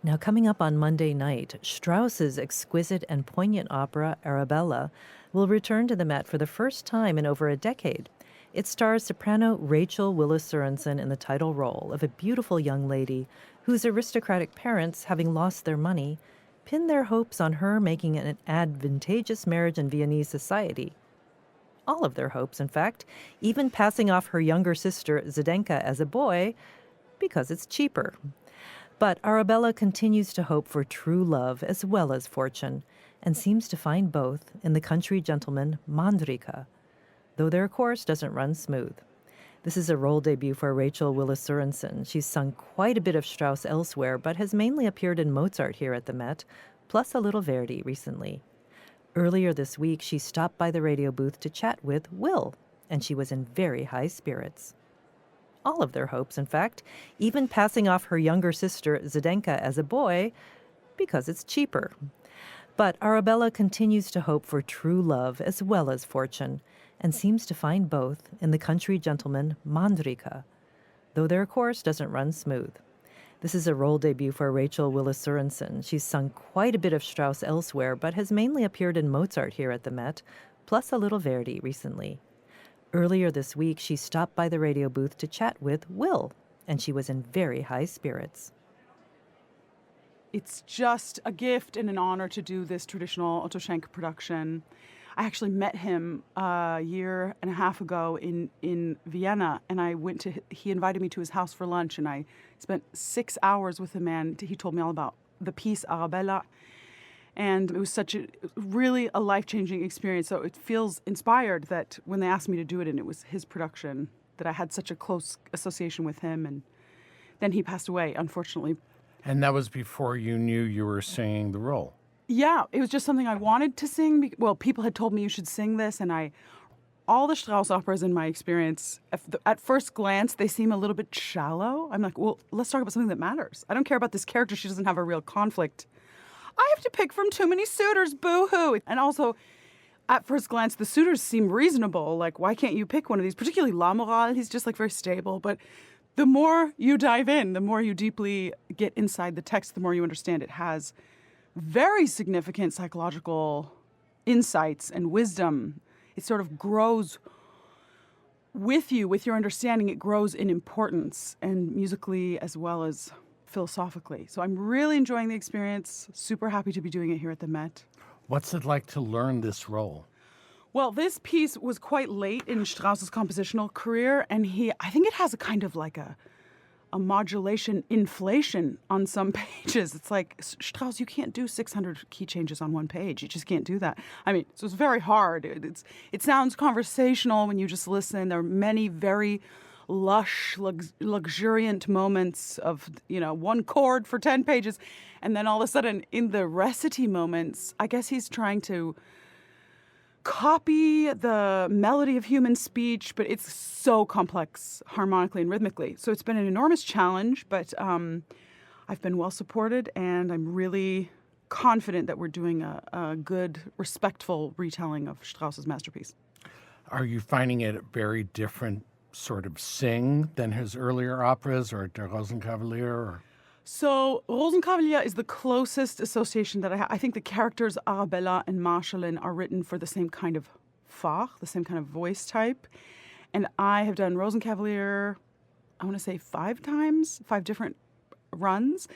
Now, coming up on Monday night, Strauss's exquisite and poignant opera, Arabella, will return to the Met for the first time in over a decade. It stars soprano Rachel Willis-Sørensen in the title role of a beautiful young lady whose aristocratic parents, having lost their money, pin their hopes on her making an advantageous marriage in Viennese society. All of their hopes, in fact, even passing off her younger sister Zdenka as a boy because it's cheaper. But Arabella continues to hope for true love as well as fortune, and seems to find both in the country gentleman Mandrika, though their course doesn't run smooth. This is a role debut for Rachel Willis-Sørensen. She's sung quite a bit of Strauss elsewhere, but has mainly appeared in Mozart here at the Met, plus a little Verdi recently. Earlier this week, she stopped by the radio booth to chat with Will, and she was in very high spirits. All of their hopes, in fact, even passing off her younger sister Zdenka as a boy because it's cheaper. But Arabella continues to hope for true love as well as fortune, and seems to find both in the country gentleman Mandrika, though their course doesn't run smooth. This is a role debut for Rachel Willis-Sørensen. She's sung quite a bit of Strauss elsewhere, but has mainly appeared in Mozart here at the Met, plus a little Verdi recently. Earlier this week, she stopped by the radio booth to chat with Will, and she was in very high spirits. It's just a gift and an honor to do this traditional Otto Schenk production. I actually met him a year and a half ago in Vienna, and he invited me to his house for lunch, and I spent 6 hours with the man. He told me all about the piece Arabella, and it was really a life-changing experience. So it feels inspired that when they asked me to do it, and it was his production, that I had such a close association with him, and then he passed away, unfortunately. And that was before you knew you were singing the role. Yeah, it was just something I wanted to sing. Well, people had told me you should sing this, and all the Strauss operas, in my experience, at first glance, they seem a little bit shallow. I'm like, well, let's talk about something that matters. I don't care about this character. She doesn't have a real conflict. I have to pick from too many suitors, boo-hoo. And also, at first glance, the suitors seem reasonable. Like, why can't you pick one of these? Particularly La Morale, he's just like very stable. But the more you dive in, the more you deeply get inside the text, the more you understand it has very significant psychological insights and wisdom. It sort of grows with you, with your understanding. It grows in importance, and musically as well as philosophically. So I'm really enjoying the experience. Super happy to be doing it here at the Met. What's it like to learn this role? Well, this piece was quite late in Strauss's compositional career, and I think it has a kind of like a modulation inflation on some pages. It's like, Strauss, you can't do 600 key changes on one page. You just can't do that. I mean, so it's very hard. It sounds conversational when you just listen. There are many very lush, luxuriant moments of, one chord for 10 pages. And then all of a sudden, in the recity moments, I guess he's trying to copy the melody of human speech, but it's so complex harmonically and rhythmically. So it's been an enormous challenge, but I've been well supported, and I'm really confident that we're doing a good, respectful retelling of Strauss's masterpiece. Are you finding it a very different sort of sing than his earlier operas, or Der Rosenkavalier? Or? So Rosenkavalier is the closest association that I have. I think the characters Arabella and Marschallin are written for the same kind of fach, the same kind of voice type. And I have done Rosenkavalier, I want to say 5 times, 5 different runs.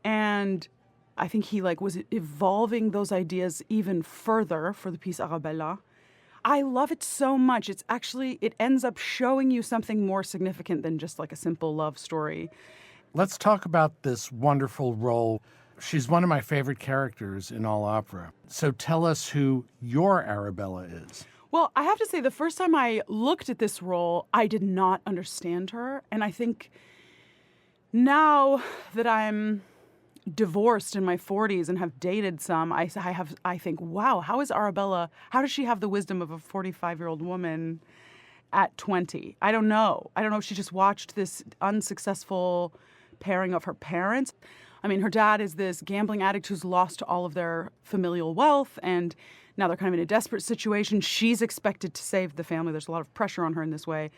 And I think he was evolving those ideas even further for the piece Arabella. I love it so much. It ends up showing you something more significant than just like a simple love story. Let's talk about this wonderful role. She's one of my favorite characters in all opera. So tell us who your Arabella is. Well, I have to say, the first time I looked at this role, I did not understand her. And I think now that I'm divorced in my 40s and have dated some, I think, wow, how does she have the wisdom of a 45-year-old woman at 20? I don't know. I don't know if she just watched this unsuccessful pairing of her parents. I mean, her dad is this gambling addict who's lost all of their familial wealth, and now they're kind of in a desperate situation. She's expected to save the family. There's a lot of pressure on her in this way.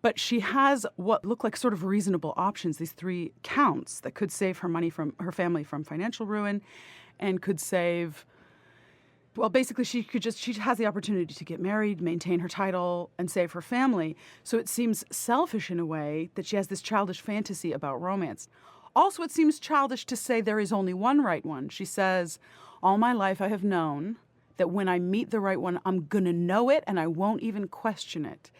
But she has what look like sort of reasonable options, these three counts that could save her money from her family from financial ruin and could save, well, basically she has the opportunity to get married, maintain her title, and save her family. So it seems selfish in a way that she has this childish fantasy about romance. Also, it seems childish to say there is only one right one. She says, all my life I have known that when I meet the right one, I'm going to know it and I won't even question it.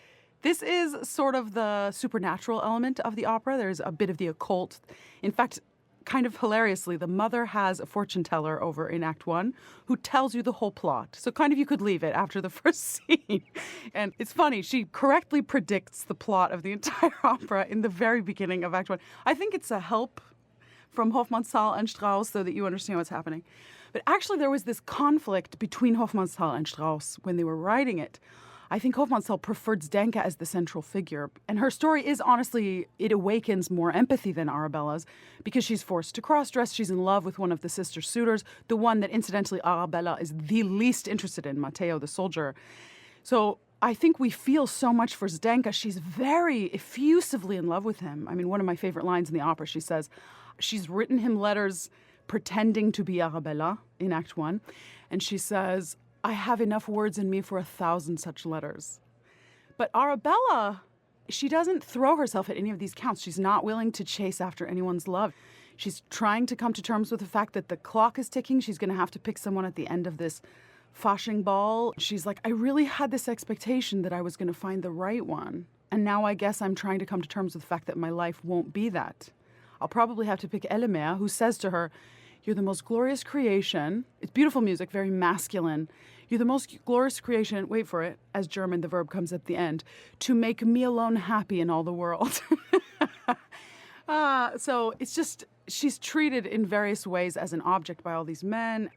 This is sort of the supernatural element of the opera. There's a bit of the occult. In fact, kind of hilariously, the mother has a fortune teller over in Act 1 who tells you the whole plot. So kind of you could leave it after the first scene. And it's funny, she correctly predicts the plot of the entire opera in the very beginning of Act 1. I think it's a help from Hofmannsthal and Strauss so that you understand what's happening. But actually there was this conflict between Hofmannsthal and Strauss when they were writing it. I think Hofmannsthal preferred Zdenka as the central figure. And her story is honestly, it awakens more empathy than Arabella's because she's forced to cross-dress. She's in love with one of the sister suitors, the one that incidentally Arabella is the least interested in, Matteo the soldier. So I think we feel so much for Zdenka. She's very effusively in love with him. I mean, one of my favorite lines in the opera, she says, she's written him letters pretending to be Arabella in Act 1. And she says, I have enough words in me for 1,000 such letters. But Arabella, she doesn't throw herself at any of these counts. She's not willing to chase after anyone's love. She's trying to come to terms with the fact that the clock is ticking. She's going to have to pick someone at the end of this Fasching ball. She's like, I really had this expectation that I was going to find the right one. And now I guess I'm trying to come to terms with the fact that my life won't be that. I'll probably have to pick Elemer, who says to her, you're the most glorious creation. It's beautiful music, very masculine. You're the most glorious creation, wait for it, as German, the verb comes at the end, to make me alone happy in all the world. So it's just, she's treated in various ways as an object by all these men.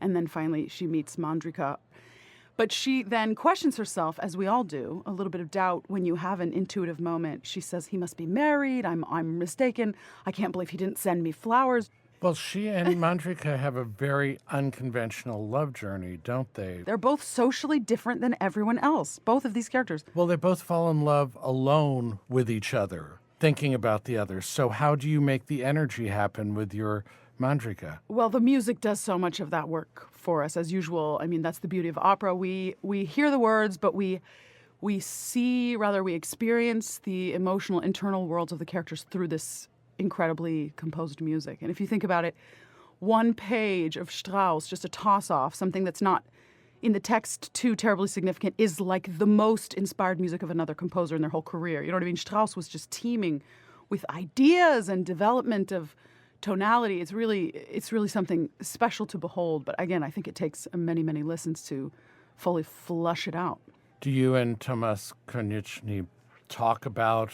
And then finally she meets Mandrika. But she then questions herself, as we all do, a little bit of doubt when you have an intuitive moment. She says, he must be married, I'm mistaken, I can't believe he didn't send me flowers. Well, she and Mandrika have a very unconventional love journey, don't they? They're both socially different than everyone else, both of these characters. Well, they both fall in love alone with each other, thinking about the other. So how do you make the energy happen with your Mandrika? Well, the music does so much of that work for us, as usual. I mean, that's the beauty of opera. We hear the words, but we experience the emotional internal worlds of the characters through this incredibly composed music. And if you think about it, one page of Strauss, just a toss-off, something that's not in the text too terribly significant, is like the most inspired music of another composer in their whole career. You know what I mean? Strauss was just teeming with ideas and development of tonality. It's really something special to behold. But again, I think it takes many, many listens to fully flush it out. Do you and Tomasz Konieczny talk about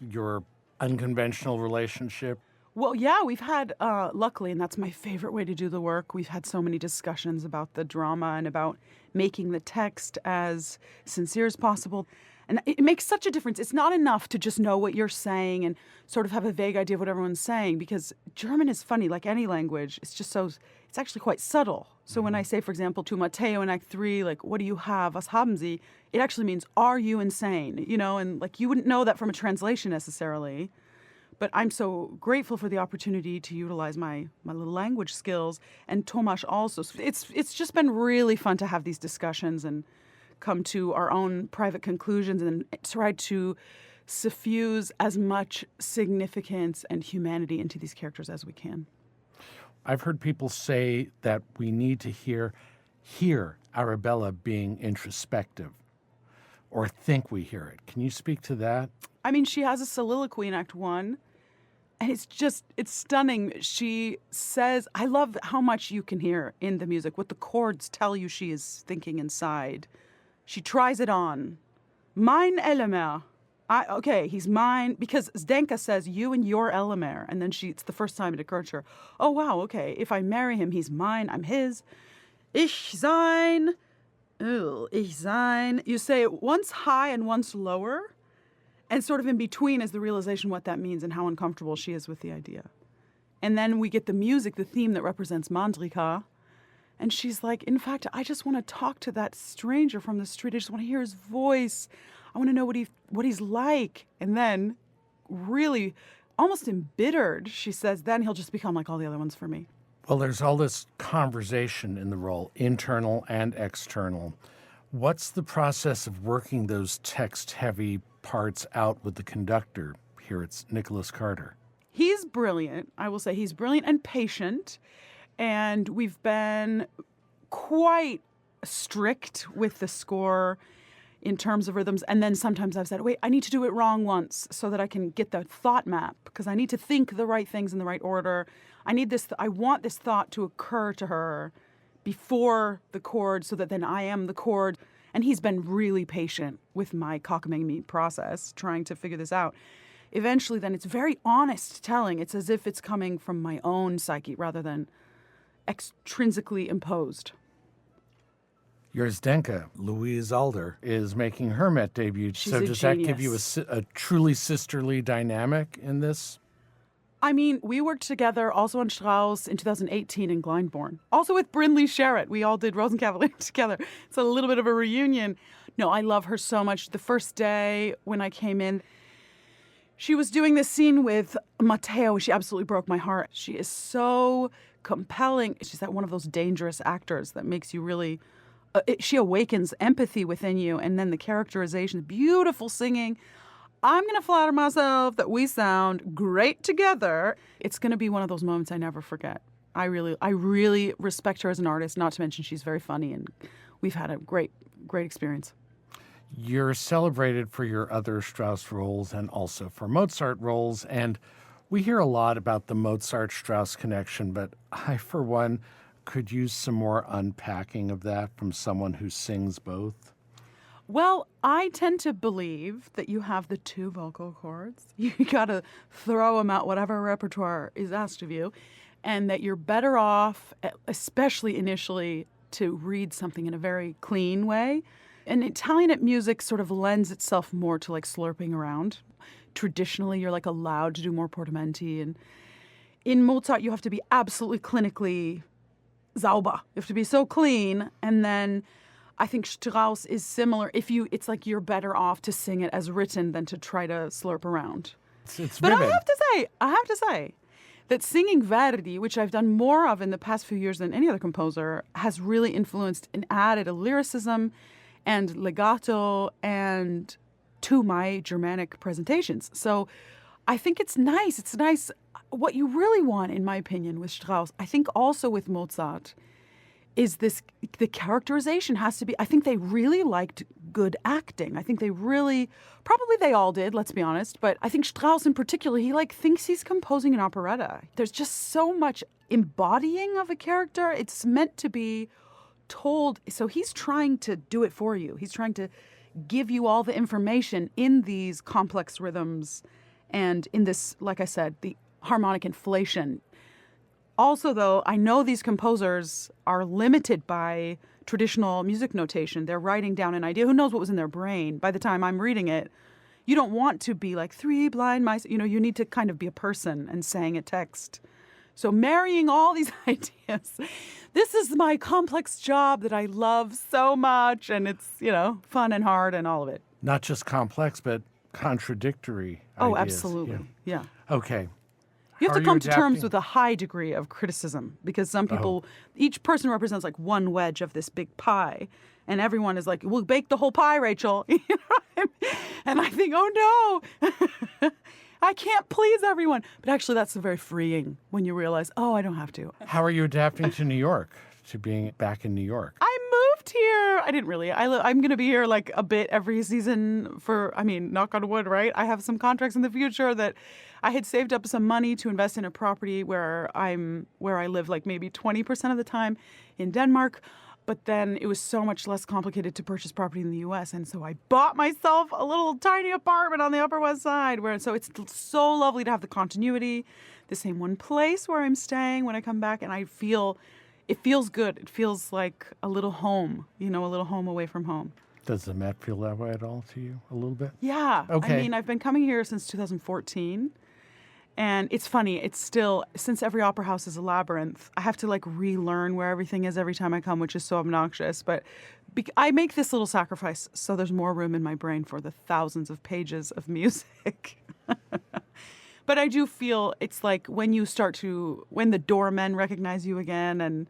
your unconventional relationship? Well, yeah, we've had, luckily, and that's my favorite way to do the work, we've had so many discussions about the drama and about making the text as sincere as possible. And it makes such a difference. It's not enough to just know what you're saying and sort of have a vague idea of what everyone's saying, because German is funny, like any language. It's just so, it's actually quite subtle. So when I say, for example, to Matteo in Act 3, like, what do you have? Was haben Sie? It actually means, are you insane? You know, and like you wouldn't know that from a translation necessarily. But I'm so grateful for the opportunity to utilize my little language skills, and Tomasz also. It's just been really fun to have these discussions and come to our own private conclusions and try to suffuse as much significance and humanity into these characters as we can. I've heard people say that we need to hear Arabella being introspective, or think we hear it. Can you speak to that? I mean, she has a soliloquy in Act 1, and it's stunning. She says, I love how much you can hear in the music, what the chords tell you she is thinking inside. She tries it on. Mein Elemer. Okay, he's mine, because Zdenka says, you and your Elemer. And then it's the first time it occurred to her, oh, wow, okay, if I marry him, he's mine, I'm his. Ich sein. Ich sein. You say it once high and once lower, and sort of in between is the realization what that means and how uncomfortable she is with the idea. And then we get the music, the theme that represents Mandrika. And she's like, in fact, I just want to talk to that stranger from the street. I just want to hear his voice. I want to know what he's like. And then, really, almost embittered, she says, then he'll just become like all the other ones for me. Well, there's all this conversation in the role, internal and external. What's the process of working those text-heavy parts out with the conductor? Here it's Nicholas Carter. He's brilliant. I will say he's brilliant and patient. And we've been quite strict with the score in terms of rhythms. And then sometimes I've said, wait, I need to do it wrong once so that I can get the thought map, because I need to think the right things in the right order. I want this thought to occur to her before the chord so that then I am the chord. And he's been really patient with my cockamamie process, trying to figure this out. Eventually, then it's very honest telling. It's as if it's coming from my own psyche rather than extrinsically imposed. Your Zdenka, Louise Alder, is making her Met debut. She's so a does that give you genius. a truly sisterly dynamic in this? I mean, we worked together also on Strauss in 2018 in Glyndebourne. Also with Brindley Sherritt. We all did Rosenkavalier together. It's a little bit of a reunion. No, I love her so much. The first day when I came in, she was doing this scene with Matteo. She absolutely broke my heart. She is so compelling. She's one of those dangerous actors that makes you really... she awakens empathy within you, and then the characterization, beautiful singing. I'm going to flatter myself that we sound great together. It's going to be one of those moments I never forget. I really respect her as an artist, not to mention she's very funny, and we've had a great experience. You're celebrated for your other Strauss roles and also for Mozart roles, and we hear a lot about the Mozart-Strauss connection, but I, for one, could use some more unpacking of that from someone who sings both. Well, I tend to believe that you have the two vocal cords. You got to throw them out, whatever repertoire is asked of you, and that you're better off, especially initially, to read something in a very clean way. And Italianate music sort of lends itself more to like slurping around. Traditionally, you're like allowed to do more portamenti, and in Mozart, you have to be absolutely clinically sauber. You have to be so clean, and then I think Strauss is similar. It's like you're better off to sing it as written than to try to slurp around. It's But vivid. I have to say that singing Verdi, which I've done more of in the past few years than any other composer, has really influenced and added a lyricism and legato and to my Germanic presentations. So I think it's nice. It's nice. What you really want, in my opinion, with Strauss, I think also with Mozart, is the characterization has to be, I think they really liked good acting. I think probably they all did, let's be honest, but I think Strauss in particular, he thinks he's composing an operetta. There's just so much embodying of a character. It's meant to be told, so he's trying to do it for you. He's trying to give you all the information in these complex rhythms and in this, like I said, the harmonic inflation. Also, though, I know these composers are limited by traditional music notation. They're writing down an idea. Who knows what was in their brain by the time I'm reading it? You don't want to be like three blind mice. You need to kind of be a person and saying a text. So marrying all these ideas, this is my complex job that I love so much. And it's, fun and hard and all of it. Not just complex, but contradictory Oh, ideas. absolutely. Yeah. Okay. You have How to are come to terms adapting? with a high degree of criticism, because some people, each person represents like one wedge of this big pie. And everyone is like, we'll bake the whole pie, Rachel. You know what I mean? And I think, oh no, I can't please everyone. But actually, that's very freeing when you realize, oh, I don't have to. How are you adapting to New York, to being back in New York? I moved here. I didn't really. I'm going to be here like a bit every season knock on wood, right? I have some contracts in the future that I had saved up some money to invest in a property where I live like maybe 20% of the time in Denmark. But then it was so much less complicated to purchase property in the U.S. And so I bought myself a little tiny apartment on the Upper West Side so it's so lovely to have the continuity, the same one place where I'm staying when I come back. And it feels good. It feels like a little home, a little home away from home. Does the Met feel that way at all to you, a little bit? Yeah. Okay. I mean, I've been coming here since 2014. And it's funny, it's still, since every opera house is a labyrinth, I have to like relearn where everything is every time I come, which is so obnoxious. But I make this little sacrifice so there's more room in my brain for the thousands of pages of music. But I do feel it's like when the doormen recognize you again and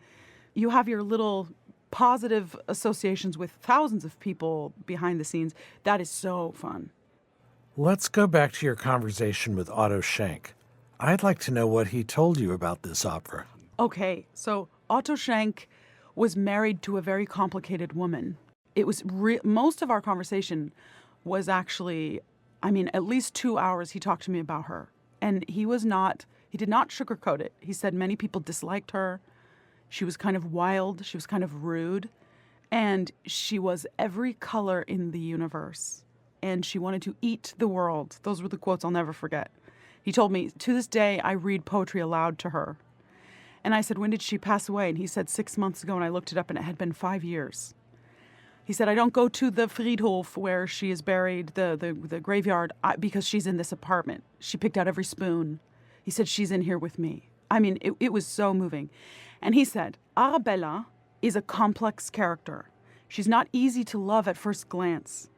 you have your little positive associations with thousands of people behind the scenes, that is so fun. Let's go back to your conversation with Otto Schenk. I'd like to know what he told you about this opera. Okay, so Otto Schenk was married to a very complicated woman. It was most of our conversation was actually, at least 2 hours he talked to me about her. And he did not sugarcoat it. He said many people disliked her. She was kind of wild. She was kind of rude. And she was every color in the universe. And she wanted to eat the world. Those were the quotes I'll never forget. He told me, to this day, I read poetry aloud to her. And I said, when did she pass away? And he said 6 months ago, and I looked it up, and it had been 5 years. He said, I don't go to the Friedhof where she is buried, the graveyard, because she's in this apartment. She picked out every spoon. He said, she's in here with me. It was so moving. And he said, Arabella is a complex character. She's not easy to love at first glance,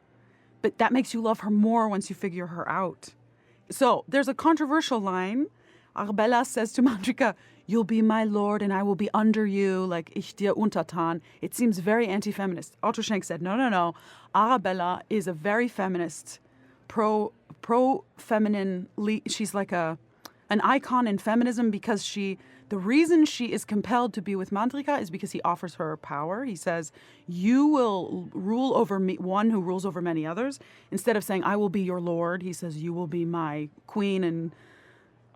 but that makes you love her more once you figure her out. So there's a controversial line. Arabella says to Mandrika, you'll be my lord and I will be under you, like ich dir untertan. It seems very anti-feminist. Otto Schenk said, no. Arabella is a very feminist, pro-feminine. She's like an icon in feminism because the reason she is compelled to be with Mandrika is because he offers her power. He says, you will rule over me, one who rules over many others. Instead of saying, I will be your lord, he says, you will be my queen and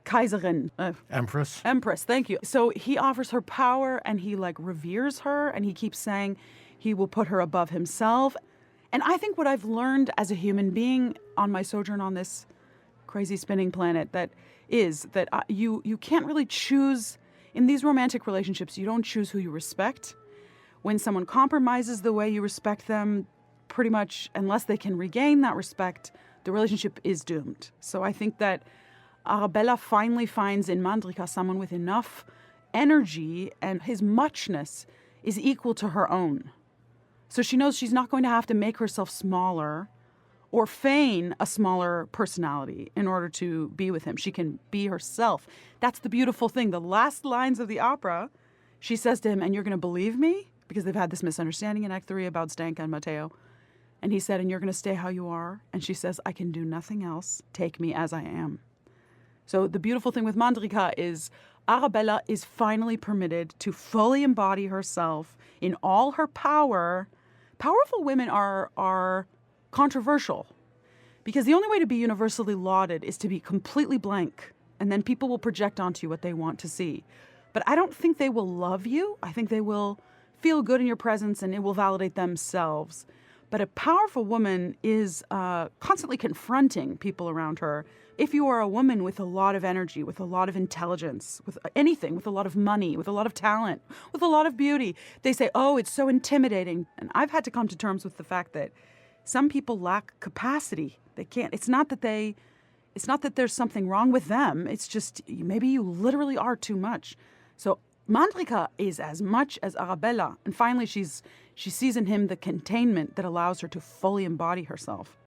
Kaiserin. Empress. Empress, thank you. So he offers her power and he reveres her and he keeps saying he will put her above himself. And I think what I've learned as a human being on my sojourn on this crazy spinning planet is that you can't really choose. In these romantic relationships, you don't choose who you respect. When someone compromises the way you respect them, pretty much, unless they can regain that respect, the relationship is doomed. So I think that Arabella finally finds in Mandrika someone with enough energy, and his muchness is equal to her own. So she knows she's not going to have to make herself smaller or feign a smaller personality in order to be with him. She can be herself. That's the beautiful thing. The last lines of the opera, she says to him, and you're going to believe me? Because they've had this misunderstanding in Act 3 about Stanka and Matteo. And he said, and you're going to stay how you are? And she says, I can do nothing else. Take me as I am. So the beautiful thing with Mandrika is Arabella is finally permitted to fully embody herself in all her power. Powerful women are controversial because the only way to be universally lauded is to be completely blank, and then people will project onto you what they want to see. But I don't think they will love you. I think they will feel good in your presence and it will validate themselves. But a powerful woman is constantly confronting people around her. If you are a woman with a lot of energy, with a lot of intelligence, with anything, with a lot of money, with a lot of talent, with a lot of beauty, they say, oh, it's so intimidating. And I've had to come to terms with the fact that some people lack capacity. They can't. It's not that there's something wrong with them. It's just maybe you literally are too much. So Mandrika is as much as Arabella. And finally, she sees in him the containment that allows her to fully embody herself.